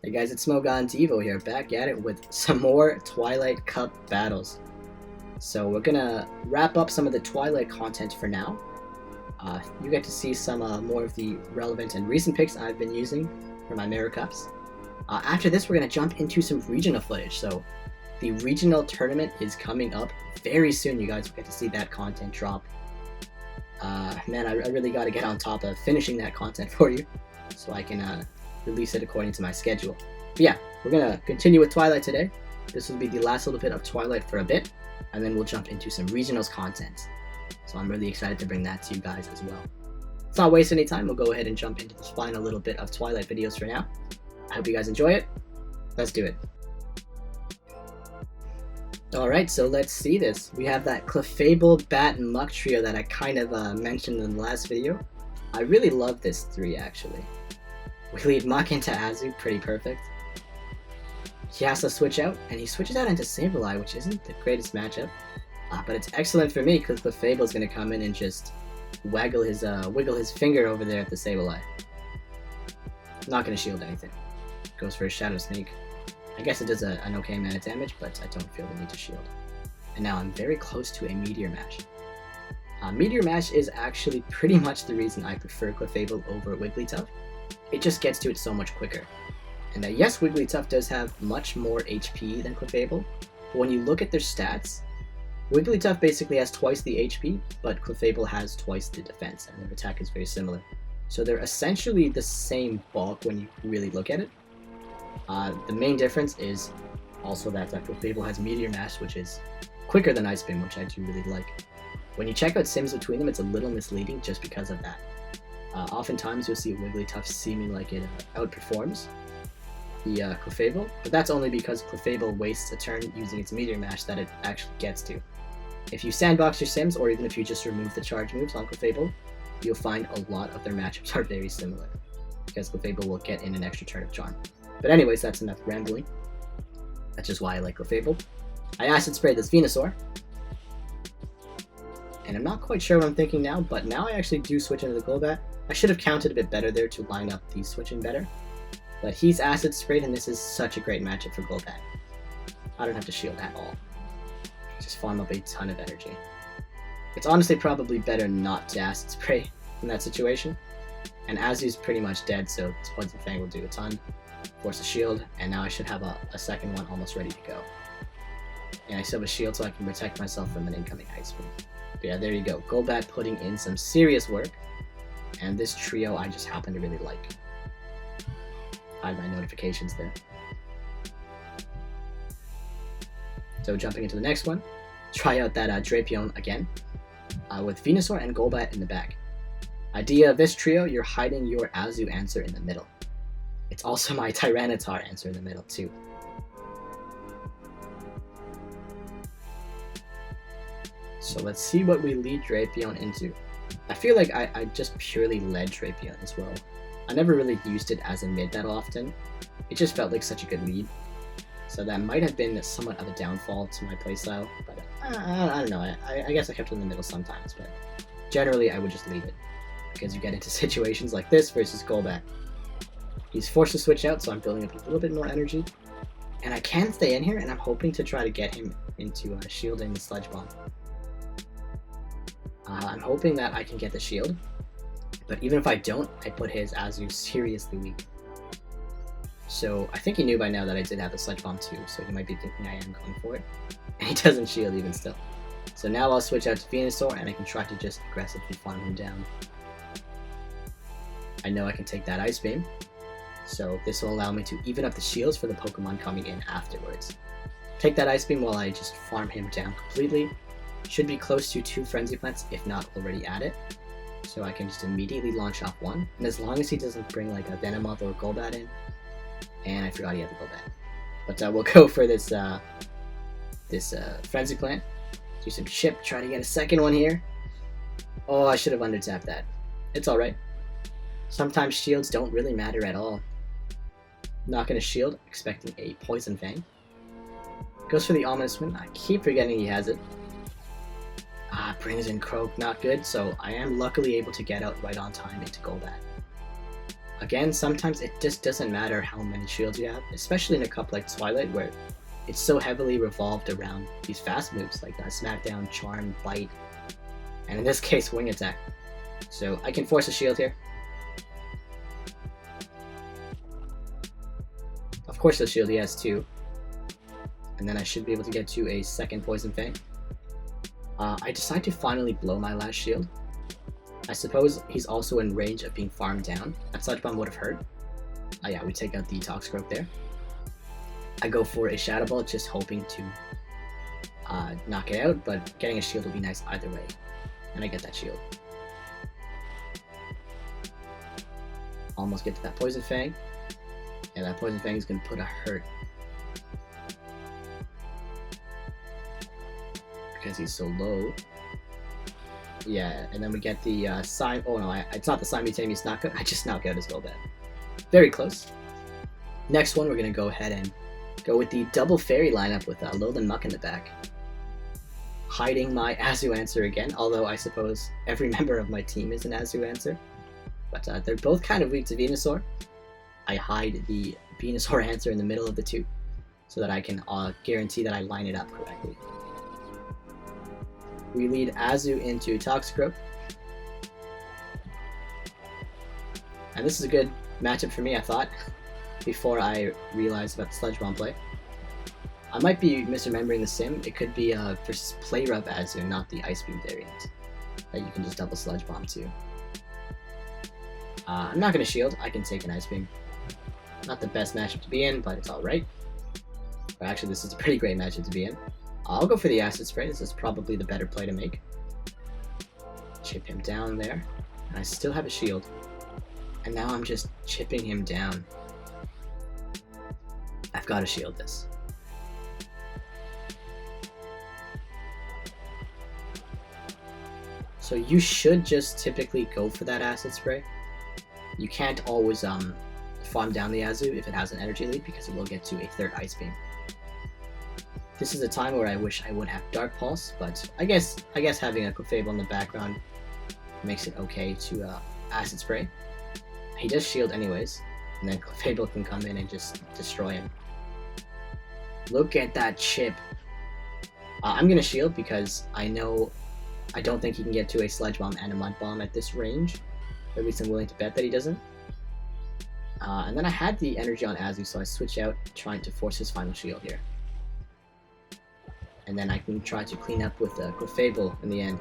Hey guys, it's ItsSMOGONdevo here, back at it with some more Twilight Cup battles. So we're gonna wrap up some of the Twilight content for now. You get to see some more of the relevant and recent picks I've been using for my Mirror Cups. After this, we're gonna jump into some regional footage. So the regional tournament is coming up very soon. You guys will get to see that content drop. Man, I really got to get on top of finishing that content for you, so I can release it according to my schedule. But yeah, we're gonna continue with Twilight today. This will be the last little bit of Twilight for a bit, and then we'll jump into some regionals content. So I'm really excited to bring that to you guys as well. Let's not waste any time, we'll go ahead and jump into this final little bit of Twilight videos for now. I hope you guys enjoy it. Let's do it. Alright, so let's see this. We have that Clefable, Bat, and Muck trio that I kind of mentioned in the last video. I really love this three actually. We lead Muck into Azu, pretty perfect. He has to switch out, and he switches out into Sableye, which isn't the greatest matchup. But it's excellent for me, because Clefable is going to come in and just wiggle his finger over there at the Sableye. Not going to shield anything. Goes for a Shadow Sneak. I guess it does an okay amount of damage, but I don't feel the need to shield. And now I'm very close to a Meteor Mash. Meteor Mash is actually pretty much the reason I prefer Clefable over Wigglytuff. It just gets to it so much quicker. And yes, Wigglytuff does have much more HP than Clefable, but when you look at their stats, Wigglytuff basically has twice the HP, but Clefable has twice the defense, and their attack is very similar. So they're essentially the same bulk when you really look at it. The main difference is also that Clefable has Meteor Mash, which is quicker than Ice Beam, which I do really like. When you check out sims between them, it's a little misleading just because of that. Oftentimes you'll see Wigglytuff seeming like it outperforms the Clefable, but that's only because Clefable wastes a turn using its Meteor Mash that it actually gets to. If you sandbox your sims, or even if you just remove the charge moves on Clefable, you'll find a lot of their matchups are very similar, because Clefable will get in an extra turn of Charm. But anyways, that's enough rambling. That's just why I like Clefable. I Acid Spray this Venusaur, and I'm not quite sure what I'm thinking now, but now I actually do switch into the Golbat. I should have counted a bit better there to line up the switching better. But he's Acid Sprayed, and this is such a great matchup for Golbat. I don't have to shield at all. Just farm up a ton of energy. It's honestly probably better not to Acid Spray in that situation. And Azu's pretty much dead, so this Poison Fang will do a ton. Force a shield, and now I should have a second one almost ready to go. And I still have a shield so I can protect myself from an incoming Ice Beam. But yeah, there you go. Golbat putting in some serious work. And this trio I just happen to really like. Hide my notifications there. So jumping into the next one, try out that Drapion again, with Venusaur and Golbat in the back. Idea of this trio, you're hiding your Azu answer in the middle. It's also my Tyranitar answer in the middle too. So let's see what we lead Drapion into. I feel like I just purely led Drapion as well. I never really used it as a mid that often. It just felt like such a good lead. So that might have been somewhat of a downfall to my playstyle, but I don't know. I guess I kept it in the middle sometimes, but generally I would just leave it, because you get into situations like this versus Golbat. He's forced to switch out, so I'm building up a little bit more energy. And I can stay in here, and I'm hoping to try to get him into shielding the Sludge Bomb. I'm hoping that I can get the shield, but even if I don't, I put his Azu seriously weak. So I think he knew by now that I did have the Sludge Bomb too, so he might be thinking I am going for it. And he doesn't shield even still. So now I'll switch out to Venusaur, and I can try to just aggressively farm him down. I know I can take that Ice Beam, so this will allow me to even up the shields for the Pokemon coming in afterwards. Take that Ice Beam while I just farm him down completely. Should be close to 2 Frenzy Plants, if not already at it. So I can just immediately launch off one. And as long as he doesn't bring like a Venomoth or a Golbat in. And I forgot he had the Golbat. But we'll go for this Frenzy Plant. Do some chip, try to get a second one here. Oh, I should have under-tapped that. It's alright. Sometimes shields don't really matter at all. Not gonna shield, expecting a Poison Fang. Goes for the Ominous Wind. I keep forgetting he has it. Brings in Croak, not good, so I am luckily able to get out right on time into Golbat. Again, sometimes it just doesn't matter how many shields you have, especially in a cup like Twilight where it's so heavily revolved around these fast moves like Smackdown, Charm, Bite, and in this case, Wing Attack. So I can force a shield here. Of course the shield he has 2. And then I should be able to get to a second Poison Fang. I decide to finally blow my last shield. I suppose he's also in range of being farmed down. That Sludge Bomb would have hurt. Yeah, we take out the Toxicroak there. I go for a Shadow Ball, just hoping to knock it out, but getting a shield will be nice either way. And I get that shield. Almost get to that Poison Fang. Yeah, that Poison Fang is going to put a hurt. Because he's so low. Yeah, and then we get the Sign. Oh no, it's not the Simultaneous Knockout. I just knock out his Golbat. Very close. Next one, we're going to go ahead and go with the double Fairy lineup with Alolan Muck in the back. Hiding my Azu answer again, although I suppose every member of my team is an Azu answer. But they're both kind of weak to Venusaur. I hide the Venusaur answer in the middle of the two, so that I can guarantee that I line it up correctly. We lead Azu into Toxicroak. And this is a good matchup for me, I thought, before I realized about the Sludge Bomb play. I might be misremembering the sim. It could be versus Play Rub Azu, not the Ice Beam variant, that you can just double Sludge Bomb to. I'm not going to shield. I can take an Ice Beam. Not the best matchup to be in, but it's alright. But actually, this is a pretty great matchup to be in. I'll go for the Acid Spray. This is probably the better play to make. Chip him down there. And I still have a shield. And now I'm just chipping him down. I've got to shield this. So you should just typically go for that Acid Spray. You can't always farm down the Azu if it has an energy lead, because it will get to a third Ice Beam. This is a time where I wish I would have Dark Pulse, but I guess having a Clefable in the background makes it okay to Acid Spray. He does shield anyways, and then Clefable can come in and just destroy him. Look at that chip. I'm gonna shield because I don't think he can get to a Sludge Bomb and a Mud Bomb at this range. Or at least I'm willing to bet that he doesn't. And then I had the energy on Azu, so I switch out, trying to force his final shield here. And then I can try to clean up with a Clefable in the end.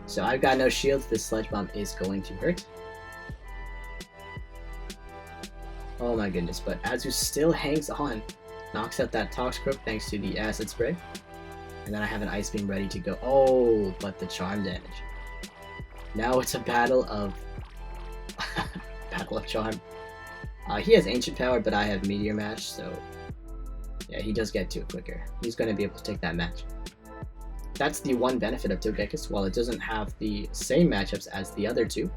So I've got no shields. This Sludge Bomb is going to hurt. Oh my goodness, but Azu still hangs on. Knocks out that Toxicroak thanks to the Acid Spray. And then I have an Ice Beam ready to go. Oh, but the Charm damage. Now it's a battle of... battle of Charm. He has Ancient Power, but I have Meteor Mash, so... yeah, he does get to it quicker. He's going to be able to take that match. That's the one benefit of Togekiss. While it doesn't have the same matchups as the other two,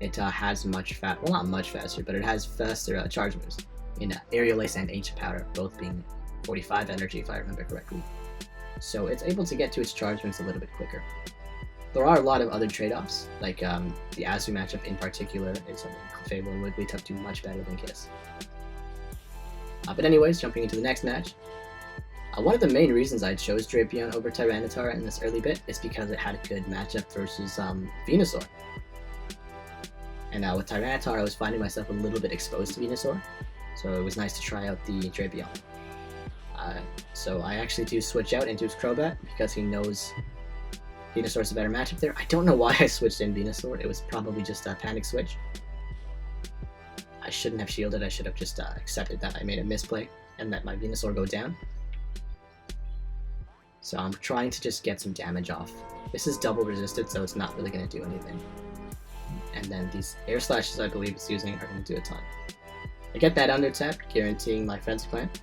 it has much well, not much faster, but it has faster charge moves in Aerial Ace and Ancient Power, both being 45 energy if I remember correctly. So it's able to get to its charge moves a little bit quicker. There are a lot of other trade-offs, like the Azu matchup in particular is something Clefable and Wigglytuff do much better than Kiss. But anyways, jumping into the next match. One of the main reasons I chose Drapion over Tyranitar in this early bit is because it had a good matchup versus Venusaur. And with Tyranitar, I was finding myself a little bit exposed to Venusaur, so it was nice to try out the Drapion. So I actually do switch out into his Crobat because he knows Venusaur's a better matchup there. I don't know why I switched in Venusaur. It was probably just a panic switch. I shouldn't have shielded. I should have just accepted that I made a misplay and let my Venusaur go down. So I'm trying to just get some damage off. This is double resisted, so it's not really going to do anything. And then these Air Slashes I believe it's using are going to do a ton. I get that under tap, guaranteeing my Frenzy Plant.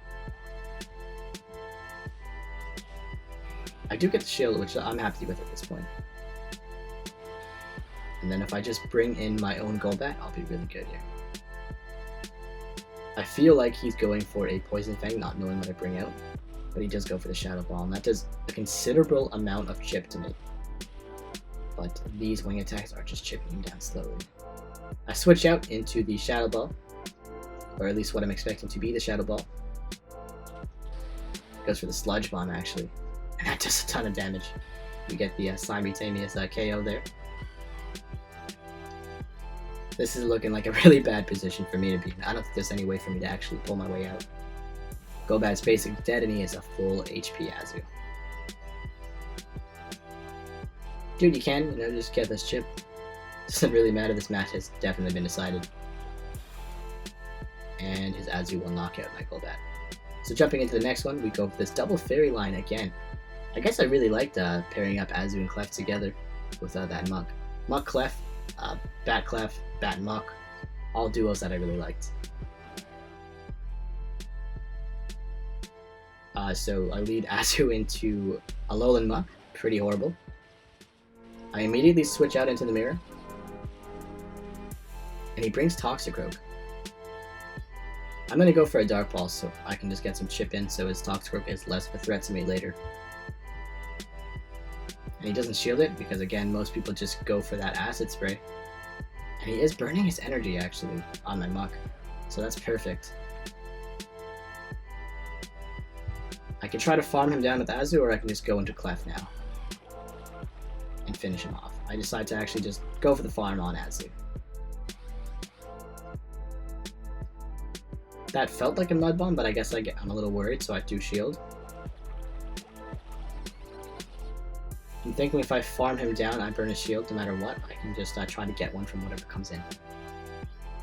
I do get the shield, which I'm happy with at this point. And then if I just bring in my own Golbat, I'll be really good here. I feel like he's going for a Poison Fang, not knowing what I bring out. But he does go for the Shadow Ball, and that does a considerable amount of chip to me. But these Wing Attacks are just chipping him down slowly. I switch out into the Shadow Ball, or at least what I'm expecting to be the Shadow Ball. Goes for the Sludge Bomb, actually, and that does a ton of damage. We get the simultaneous KO there. This is looking like a really bad position for me to be in. I don't think there's any way for me to actually pull my way out. Golbat's basically dead, and he is a full HP Azu. Dude, you can, just get this chip. Doesn't really matter, this match has definitely been decided. And his Azu will knock out my Golbat. So jumping into the next one, we go for this double fairy line again. I guess I really liked pairing up Azu and Clef together with that Muck. Muck Clef, Bat Clef, Bat Muck, all duos that I really liked. So I lead Azu into Alolan Muck, pretty horrible. I immediately switch out into the mirror, and he brings Toxicroak. I'm going to go for a Dark Pulse so I can just get some chip in so his Toxicroak is less of a threat to me later. And he doesn't shield it because, again, most people just go for that Acid Spray. And he is burning his energy, actually, on my Muck. So that's perfect. I can try to farm him down with Azu, or I can just go into Clef now and finish him off. I decide to actually just go for the farm on Azu. That felt like a Mud Bomb, but I guess I'm a little worried, so I do shield. I'm thinking if I farm him down, I burn his shield no matter what. I can just try to get one from whatever comes in.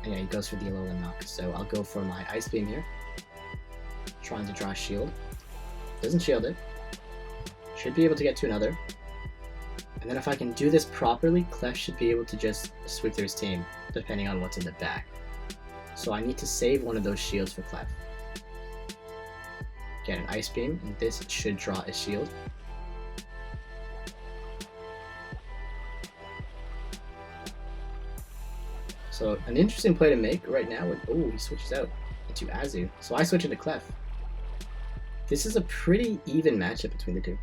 And yeah, he goes for the Alolan Knock, so I'll go for my Ice Beam here. Trying to draw a shield. Doesn't shield it. Should be able to get to another. And then if I can do this properly, Clef should be able to just sweep through his team, depending on what's in the back. So I need to save one of those shields for Clef. Get an Ice Beam, and this should draw a shield. So an interesting play to make right now. Oh, he switches out into Azu. So I switch into Clef. This is a pretty even matchup between the two.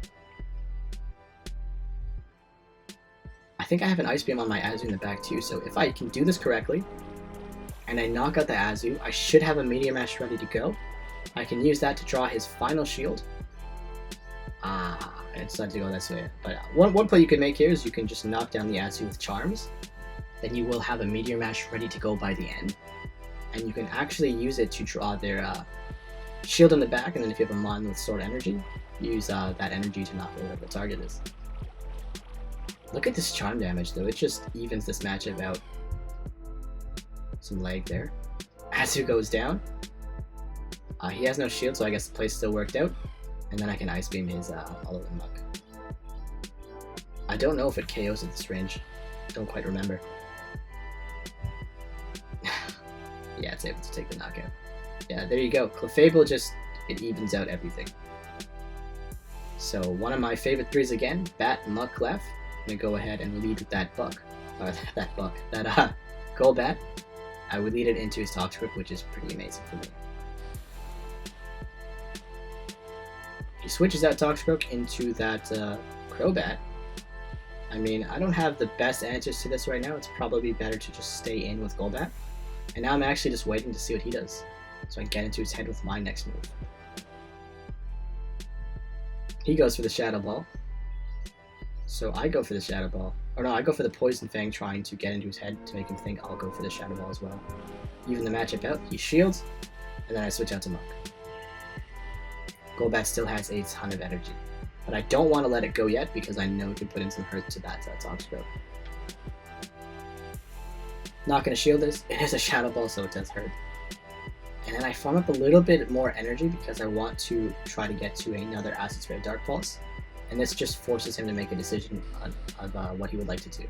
I think I have an Ice Beam on my Azu in the back too, so if I can do this correctly, and I knock out the Azu, I should have a Meteor Mash ready to go. I can use that to draw his final shield. I decided to go this way. But one play you can make here is you can just knock down the Azu with Charms. Then you will have a Meteor Mash ready to go by the end. And you can actually use it to draw their shield in the back, and then if you have a Mon with Sword Energy, use that energy to knock out whatever the target is. Look at this charm damage though, it just evens this matchup out. Some lag there. Azu goes down. He has no shield, so I guess the play still worked out. And then I can Ice Beam his Alolan Muck. I don't know if it KOs at this range. Don't quite remember. Yeah, it's able to take the knockout. Yeah, there you go. Clefable it evens out everything. So one of my favorite threes again, Bat, Muck, Clef. I'm gonna go ahead and lead with that Golbat. I would lead it into his Toxicroak, which is pretty amazing for me. He switches out Toxicroak into that Crobat. I mean, I don't have the best answers to this right now. It's probably better to just stay in with Golbat. And now I'm actually just waiting to see what he does, so I can get into his head with my next move. He goes for the Shadow Ball. So I go for the Shadow Ball. Or no, I go for the Poison Fang, trying to get into his head to make him think I'll go for the Shadow Ball as well. Even the matchup out, he shields, and then I switch out to Muck. Golbat still has a ton of energy, but I don't want to let it go yet because I know it can put in some hurt to that Toxicroak. Not going to shield this. It is a Shadow Ball, so it does hurt. And then I farm up a little bit more energy because I want to try to get to another Acid Spray Dark Pulse. And this just forces him to make a decision on what he would like to do.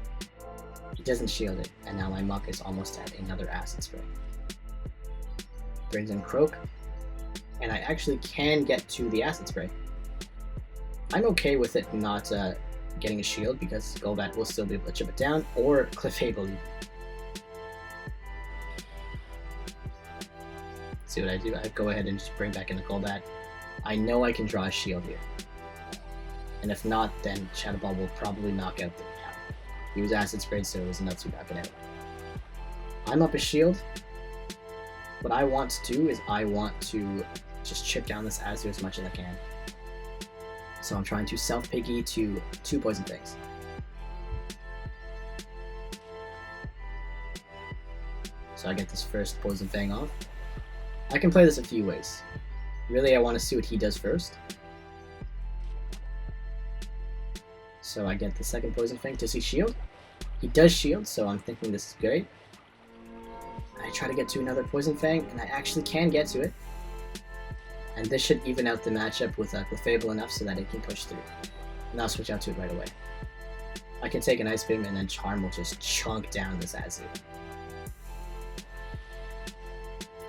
He doesn't shield it, and now my Muck is almost at another Acid Spray. Brings in Croak, and I actually can get to the Acid Spray. I'm okay with it not getting a shield because Golbat will still be able to chip it down, or Clefable. See what I do? I go ahead and just bring back in the Golbat. I know I can draw a shield here. And if not, then Shadow Ball will probably knock out the He was Acid Sprayed, so it was nuts to knock it out. I'm up a shield. What I want to do is I want to just chip down this Azu as much as I can. So I'm trying to self-piggy to 2 Poison Fangs. So I get this first Poison Fang off. I can play this a few ways. Really, I want to see what he does first. So I get the second Poison Fang. Does he shield? He does shield, so I'm thinking this is great. I try to get to another Poison Fang, and I actually can get to it. And this should even out the matchup with Clefable enough so that it can push through. And I'll switch out to it right away. I can take an Ice Beam, and then Charm will just chunk down this Azu.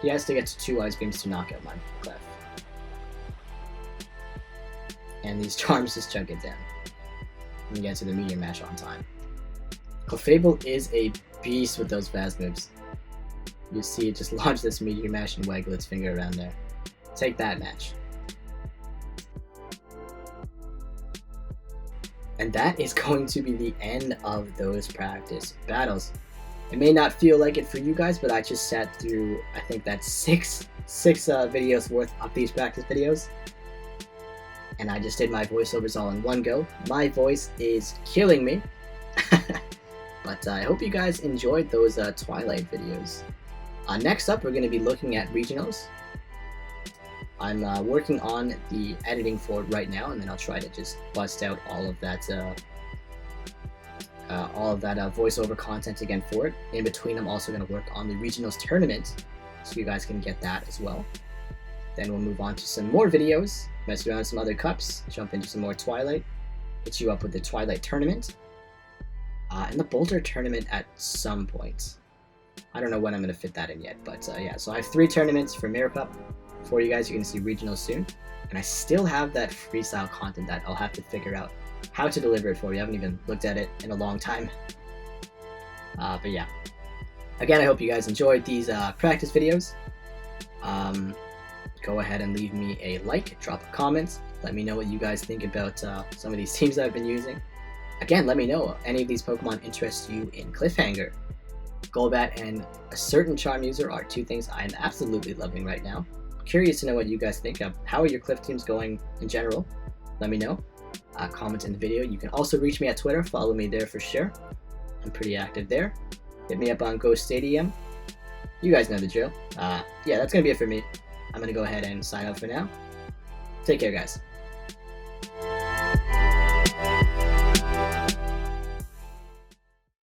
He has to get to 2 Ice Beams to knock out my Clef. And these Charms just chunk it down. And get to the Meteor Mash on time. Clefable is a beast with those fast moves. You see it just launch this Meteor Mash and waggle its finger around there. Take that, match. And that is going to be the end of those practice battles. It may not feel like it for you guys, but I just sat through, I think that's six videos worth of these practice videos. And I just did my voiceovers all in one go. My voice is killing me. But I hope you guys enjoyed those Twilight videos. Next up, we're going to be looking at regionals. I'm working on the editing for it right now, and then I'll try to just bust out all of that voiceover content again for it. In between, I'm also going to work on the regionals tournament, so you guys can get that as well. Then we'll move on to some more videos, mess around with some other cups, jump into some more Twilight, hit you up with the Twilight tournament, and the Boulder tournament at some point. I don't know when I'm going to fit that in yet, but yeah, so I have 3 tournaments for Mirror Cup for you guys. You're going to see regionals soon, and I still have that freestyle content that I'll have to figure out how to deliver it for you. I haven't even looked at it in a long time. But yeah, again, I hope you guys enjoyed these practice videos. Go ahead and leave me a like, drop a comment, let me know what you guys think about some of these teams that I've been using. Again, let me know if any of these Pokemon interest you in Cliffhanger. Golbat and a certain Charm user are 2 things I am absolutely loving right now. Curious to know what you guys think of. How are your Cliff teams going in general? Let me know. Comment in the video. You can also reach me at Twitter. Follow me there for sure. I'm pretty active there. Hit me up on Ghost Stadium. You guys know the drill. Yeah, that's going to be it for me. I'm going to go ahead and sign off for now. Take care, guys.